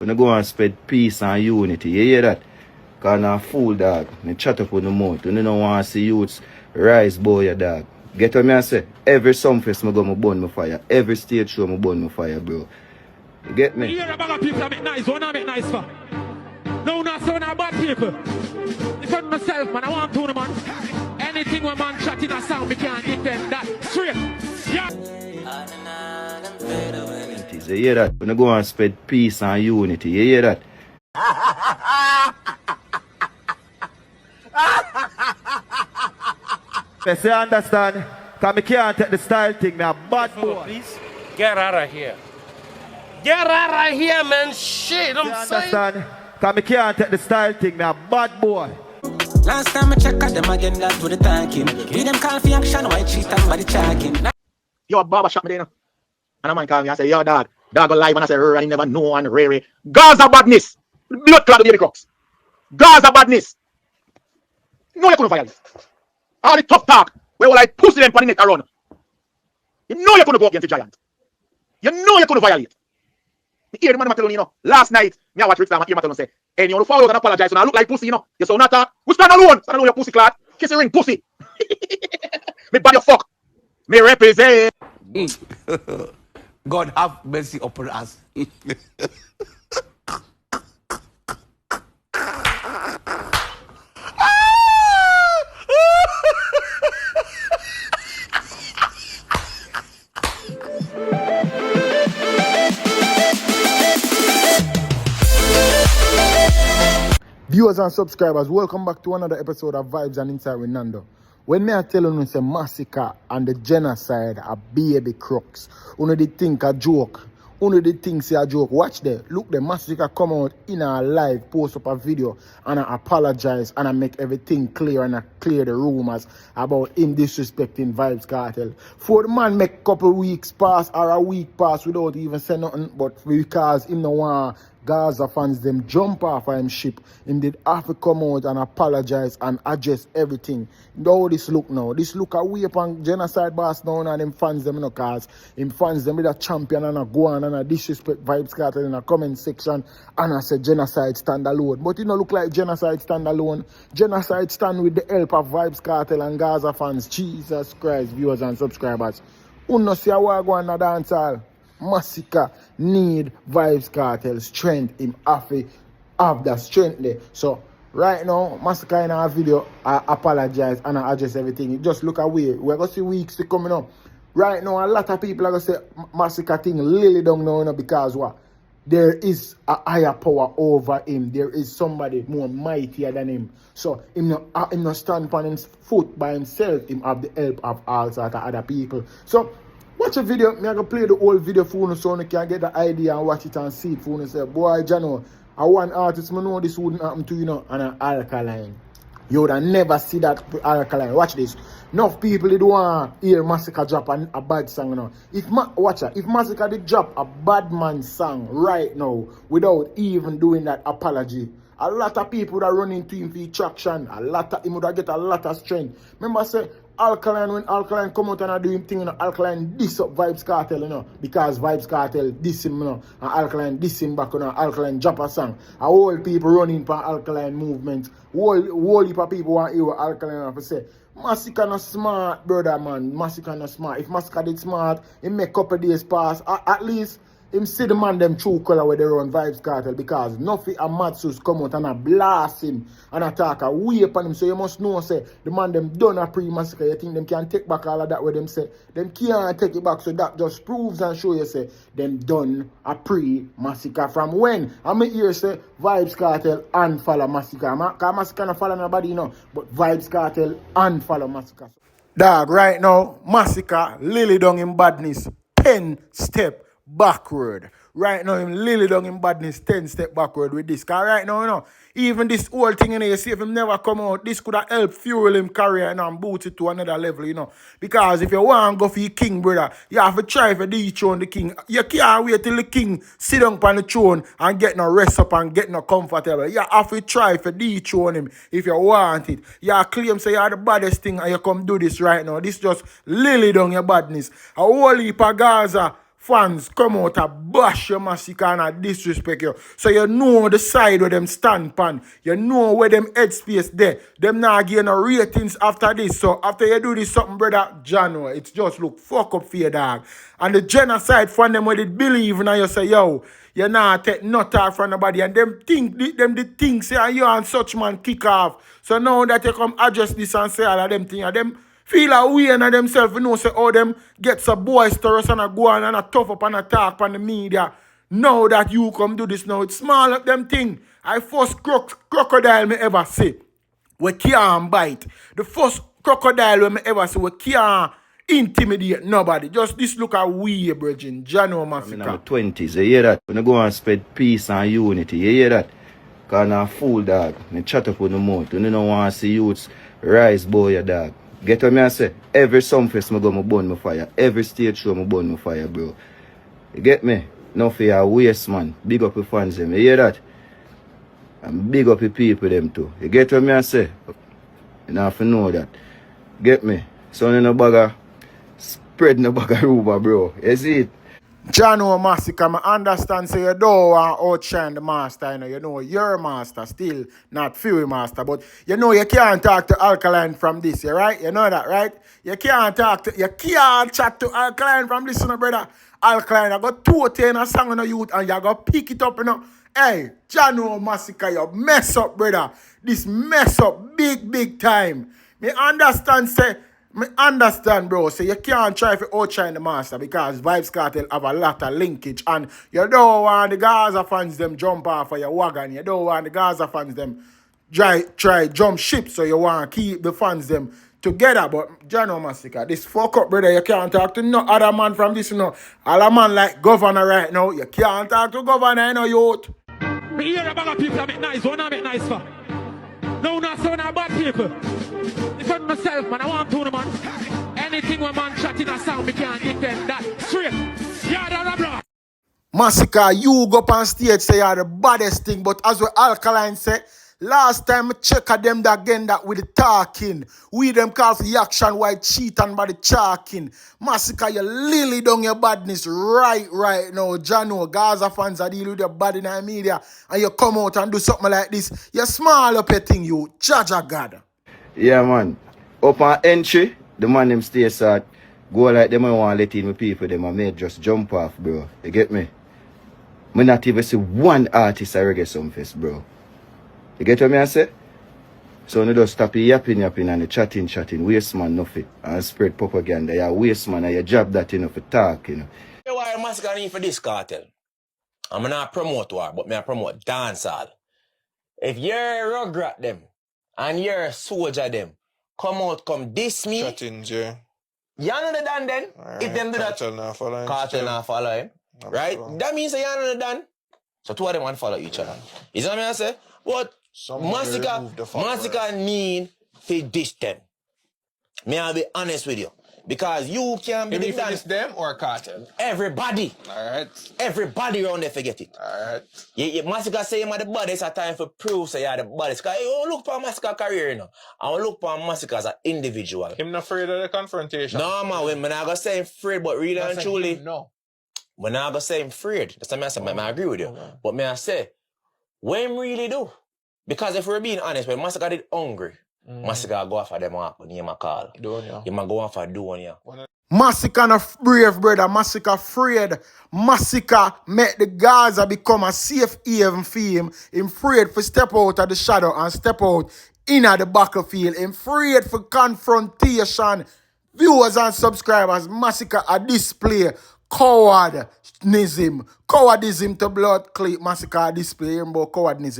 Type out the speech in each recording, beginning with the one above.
When I go and spread peace and unity, you hear that? Because I'm a fool, dog. I chat up on the mouth. You don't want to see youths rise, boy, dog. Get what I say? Every sumfest I go, I burn my fire. Every stage show, I burn my fire, bro. You get me? You hear about people that make nice, what I make nice for? No, not so not bad people. If I'm myself, man, I want to, man. Anything when man chat in a sound, we can't give them that straight. Yeah. You hear that? When I go and spread peace and unity, you hear that? Yes, you understand? Because I can't take the style thing, me a bad boy. Please, get out of here. Get out of here, man. Shit, I'm saying. Understand? Because I can't take the style thing, me a bad boy. Last time I check out them again, that's what they talking. Be them call for action, why cheat and body talking. Yo, barber shop me there, no? And a man call me and say, yo, dog go live, and I say, and he never know, and Rary. Gaza badness. Blood clot baby crooks. Gaza badness. You know you couldn't violate. All the tough talk, where will I pussy them for the neck around? You know you couldn't go against the giant. You know you couldn't violate. You hear the man tell you, know, last night, me I watch Rick Star, I hear him say, hey, you want to follow and apologize, so now I look like pussy, you know. You so not talk. We stand alone your pussy clot. Kiss your ring, pussy. Me bad your fuck. Me represent. God have mercy upon us. Viewers and subscribers, welcome back to another episode of Vibes and Inside with Nando. When me are telling you say Masicka and the genocide are baby crooks, uno they think a joke, uno they think say a joke. Watch there, look the Masicka come out in a live, post up a video and I apologize and I make everything clear and I clear the rumors about him disrespecting Vybz Kartel. For the man make couple weeks pass or a week pass without even saying nothing, but because him no want Gaza fans them jump off of him ship, him did have to come out and apologize and adjust everything. How this look now? This look away upon genocide boss now and them fans them, you know, cause him fans them with a champion and a go on and a disrespect Vybz Kartel in a comment section and I say genocide stand alone. But it don't look like genocide stand alone. Genocide stand with the help of Vybz Kartel and Gaza fans. Jesus Christ, viewers and subscribers. Uno see how go on the dance hall. Masicka need Vybz Kartel strength. Him have that strength there. So right now, Masicka in our video, I apologize and I adjust everything. You just look away. We're gonna see weeks to coming up. Right now, a lot of people are gonna say Masicka thing really don't know because what? There is a higher power over him. There is somebody more mightier than him. So him not stand on his foot by himself. Him have the help of all sorts of other people. So watch a video, I'm going to play the whole video for you so you can get the idea and watch it and see it for you. Say, boy, Jano, I want artist, I know this wouldn't happen to you, know, on an alkaline. You would never see that alkaline. Watch this. Enough people did want to hear Masicka drop a bad song, you know. If Masicka did drop a bad man song right now without even doing that apology, a lot of people would have run into him for traction. Him would have get a lot of strength. Remember, say, Alkaline, when Alkaline come out and I do him thing, you know, Alkaline diss up Vybz Kartel, you know, because Vybz Kartel diss him, you know, and Alkaline diss him back, you know, Alkaline drop a song. A whole people running for Alkaline movement. Whole heap of people want to hear Alkaline have to say. Masicka not smart, brother, man. Masicka not smart. If Masicka did smart, he make couple days pass. At least him see the man them true color where they run Vybz Kartel because Nuffy and Matsus come out and a blast him and attack a way upon him. So you must know, say, the man them done a pre-Masicka. You think them can take back all of that where them say, them can't take it back. So that just proves and show you, say, them done a pre-Masicka from when? I mean here, say, Vybz Kartel unfollow Masicka. Because Masicka not follow nobody, you know, but Vybz Kartel unfollow Masicka. Dog, right now, Masicka, Lily down in badness, 10 step backward. Right now, him lily down in badness 10 step backward with this. Because right now, you know, even this whole thing, you know, you see if him never come out, this could have helped fuel him career, you know, and boot it to another level, you know. Because if you want to go for your king, brother, you have to try for dethrone the king. You can't wait till the king sit down on the throne and get no rest up and get no comfortable. You have to try for dethrone him if you want it. You claim say you're the baddest thing and you come do this right now. This just lily down your badness. A whole heap of Gaza fans come out and bash your Masicka and disrespect you. So you know the side where them stand pan. You know where them headspace there. Them not getting no ratings after this. So after you do this something, brother, Jano, it's just look fuck up for your dog. And the genocide fan them where they believe and you say, yo, you not take not off from nobody. And them think the things say you and such man kick off. So now that you come address this and say all of them things, and them feel a way and themselves, you know, say, oh, them get some boisterous and a go on and a tough up and a talk on the media. Now that you come do this now, it's small up them thing. I first crocodile me ever see, we can't bite. The first crocodile me ever see, we can't intimidate nobody. Just this look at we, brethren, Jano I'm in my Masicka. 20s, you hear that? When I go and spread peace and unity, you hear that? Because I'm a fool, dog. I chat up on the mouth. You don't want to see youths rise, boy, dog. Get what me I say? Every sumfest I go, I burn my fire. Every stage show, I burn my fire, bro. You get me? Nuffy a waste, man. Big up the fans, them. You hear that? And big up the people, them, too. You get what me I say? You have to know that. Get me? Son in a bagger, spread in a bagger rumor, bro. You see it? Jano Masicka, I understand say you don't want to outshine the master, you know you're master still, not Fury master, but you know you can't talk to Alkaline from this, you right? You know that, right? You can't chat to Alkaline from this, you know, brother. Alkaline, I got 210 a song on the youth and you got pick it up, you know. Hey, Jano Masicka, you mess up, brother. This mess up big time. Me understand, bro. So you can't try to outshine the master because Vybz Kartel have a lot of linkage and you don't want the Gaza fans them jump off of your wagon. You don't want the Gaza fans them try jump ship, so you want to keep the fans them together. But Jano Masicka, this fuck up, brother. You can't talk to no other man from this, you know. All a man like governor right now. You can't talk to governor, you know, youth. Me hear a bag of people that make nice, one I make nice for. No, not so not bad people. Defend myself, man, I want to, man. Anything when man chat in a sound, me can't defend that. Straight. Yeah, that blah. Masicka, you go up on stage say you're the baddest thing, but as what Alkaline say, last time I check at them again that with the talking, we them call for the action while cheating by the chalking. Masicka, you lily down your badness right now. Jano, Gaza fans are dealing with your bad in the media and you come out and do something like this. You small up your thing, you Jaja God. Yeah, man. Up on entry, the man them stay sad. Go like them I want to let in my people, them I may just jump off, bro. You get me? Me not even see one artist I reggae sumfest, bro. You get what me I say? So you just stop yapping and the chatting, waste man Nuffy and spread propaganda. You waste man and you job that enough for talk, you know. You why Masicka need for this cartel? I'm not promote war, but I promote dancehall. If you're a rugrat them and you're a soldier them, come out, come diss me. Chatting, Jay. You understand then? Right. If them do that, Cartel not follow him. cartel not follow him. Right? That means you understand. So two of them want to follow each other. You see what I say? But Masicka need to diss them. May I be honest with you? Because you can be the dance. them or cartel? Everybody. Alright. Everybody around there forget it. Alright. Masicka say you're the baddest, it's a time for proof say you're the baddest. Because you look for Masicka career, you know. I look for Masicka as an individual. Him not afraid of the confrontation? No, man, we're not going to say him afraid, but really and truly, no. we're not going to say him afraid. That's what I say, I agree with you. But may I say, what him really do? Because if we're being honest, when Masicka did hungry, Masicka go after them up and you might call. You might go after doing ya. Masicka not brave, brother. Masicka afraid. Masicka make the Gaza become a safe haven for him. Him afraid for step out of the shadow and step out in the battlefield. Him afraid for confrontation. Viewers and subscribers, Masicka a display Cowardice to blood clip. Masicka display about cowardice.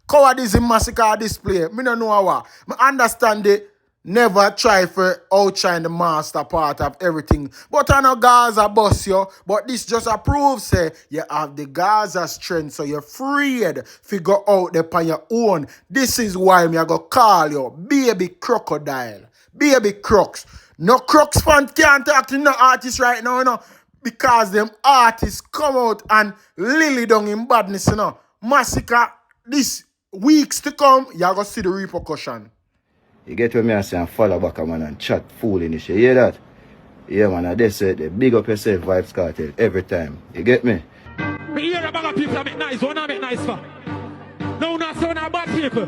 Masicka display. Me no know what. Me understand it. Never try for outshine the master part of everything. But I know Gaza boss you. But this just a proof say you have the Gaza strength. So you're afraid to go out there on your own. This is why me I go call you baby crocodile. Baby Crux. No Crux fan can't talk to no artist right now, you know. Because them artists come out and lily down in badness, you know. Masicka, this weeks to come, you're going to see the repercussion. You get what me I say and follow back a man and chat foolishness. You hear that? Yeah, man, I just said the big up yourself, Vybz Kartel, every time. You get me? Me hear a bag of people that make nice, one I make nice for. No, not so not bad people.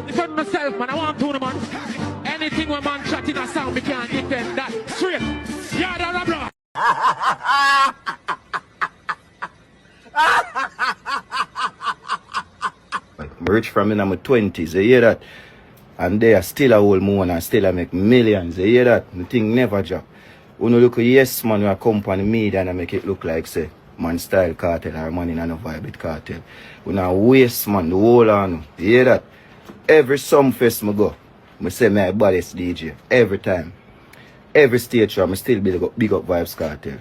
Defend myself, man, I want to, man. Anything when man chat in a sound, me can't give them that. Straight. Yeah, that's a block. I'm rich from in my 20s, you hear that? And they are still a whole moon and still I make millions, you hear that? The thing never drop. When you look at yes man, we come on the media and I make it look like say man style cartel or man in a Vybz Kartel. We not waste man, the whole on. You hear that? Every summer fest I go, I say my baddest DJ. Every time. Every stage show, I still big up Vybz Kartel.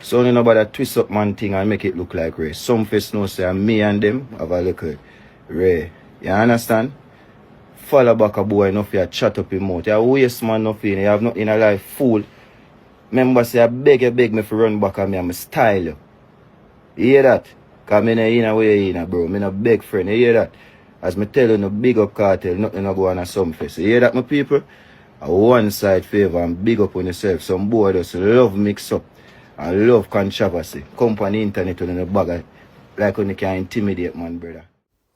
So you know about that twist up man thing and make it look like Ray. Some fest know say me and them have a look at Ray. You understand? Follow back a boy enough you chat up him mouth. You waste man nothing. You have nothing in a life fool. Remember say I beg me for run back on me and my style you. You hear that? Cause me no in a way in bro. Me no beg friend. You hear that? As me tell you no big up cartel, nothing no go on a some fest. You hear that my people? A one side favor and big up on yourself. Some boy just love mix up and love controversy. Come on the internet on the bag like when you can intimidate man brother.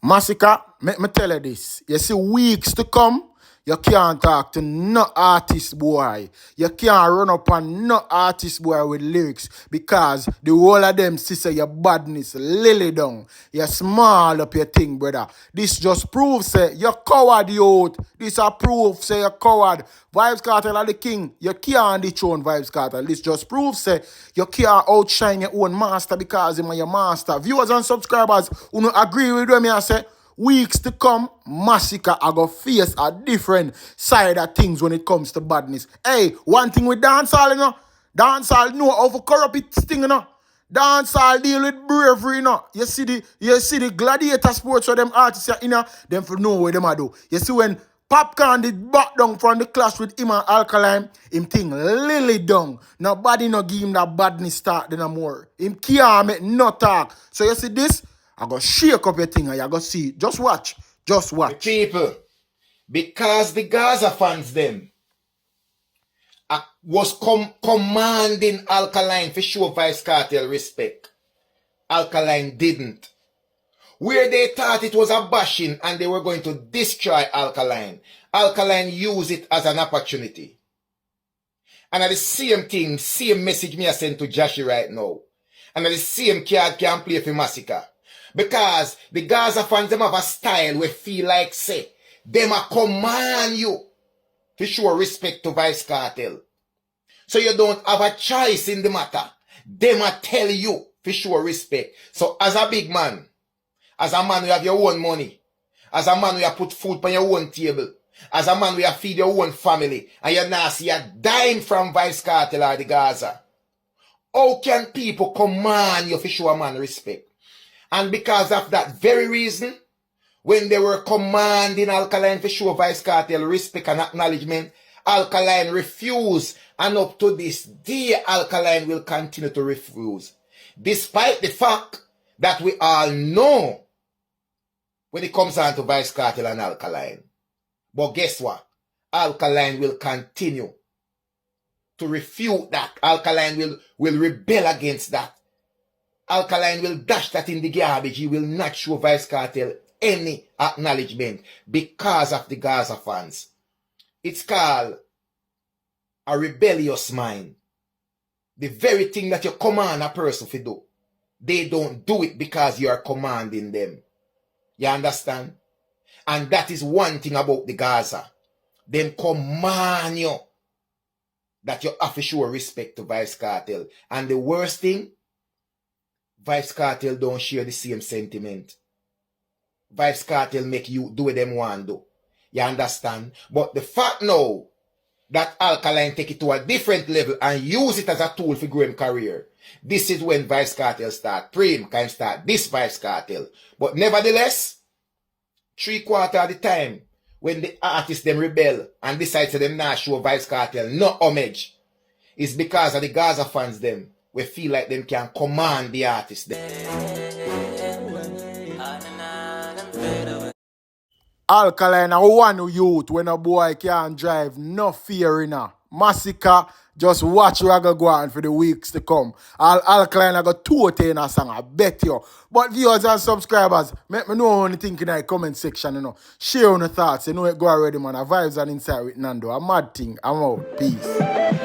Masicka, make me tell you this. You see, weeks to come, you can't talk to no artist boy. You can't run up on no artist boy with lyrics because the whole of them see say your badness lily down. You small up your thing, brother. This just proves say you're coward, youth. This a proof say you're coward. Vybz Kartel are the king. You can't dethrone Vybz Kartel. This just proves say you can't outshine your own master because him are your master. Viewers and subscribers who don't agree with me and say weeks to come, Masicka are going to face a different side of things when it comes to badness. Hey, one thing with dancehall, you know. Dancehall know how to corrupt it thing, you know. Dancehall deal with bravery, you know. You see the gladiator sports where them artists are in, them for know what them are do. You see when Popcorn did back down from the clash with him and Alkaline, him thing lily down. Nobody no give him that badness start no more. Him can't make no talk. So you see this? I go shake up your thing and you go see it. Just watch. Just watch. The people, because the Gaza fans them was commanding Alkaline for show Vybz Kartel respect. Alkaline didn't. Where they thought it was a bashing and they were going to destroy Alkaline, Alkaline used it as an opportunity. And at the same thing, same message me I send to Joshi right now. And at the same card can play for Masicka. Because the Gaza fans, them have a style where feel like say, them a command you to show respect to Vybz Kartel. So you don't have a choice in the matter. Them a tell you to show respect. So as a big man, as a man who have your own money, as a man who have put food on your own table, as a man who have feed your own family, and you're not see a dime from Vybz Kartel or the Gaza, how can people command you to show a man respect? And because of that very reason, when they were commanding Alkaline to show Vybz Kartel respect and acknowledgement, Alkaline refused. And up to this day, Alkaline will continue to refuse. Despite the fact that we all know when it comes on to Vybz Kartel and Alkaline. But guess what? Alkaline will continue to refute that. Alkaline will rebel against that. Alkaline will dash that in the garbage. He will not show Vybz Kartel any acknowledgement because of the Gaza fans. It's called a rebellious mind. The very thing that you command a person to do, they don't do it because you are commanding them. You understand? And that is one thing about the Gaza. Them command you that you have to show respect to Vybz Kartel. And the worst thing, Vybz Kartel don't share the same sentiment. Vybz Kartel make you do what them want to do. You understand? But the fact now that Alkaline take it to a different level and use it as a tool for growing career, this is when Vybz Kartel start praying, can start this Vybz Kartel. But nevertheless, 3/4 of the time, when the artists them rebel and decide to them not show Vybz Kartel no homage, is because of the Gaza fans them, we feel like them can command the artists them. Alkaline a one youth when a boy can't drive, no fear in her. Masicka, just watch where I go on for the weeks to come. Alkaline I got 2 in a song, I bet you. But viewers and subscribers, make me know what you think in the comment section, you know. Share on the thoughts, you know it go already, man. Vybz and Inside with Nando. A mad thing. I'm out. Peace.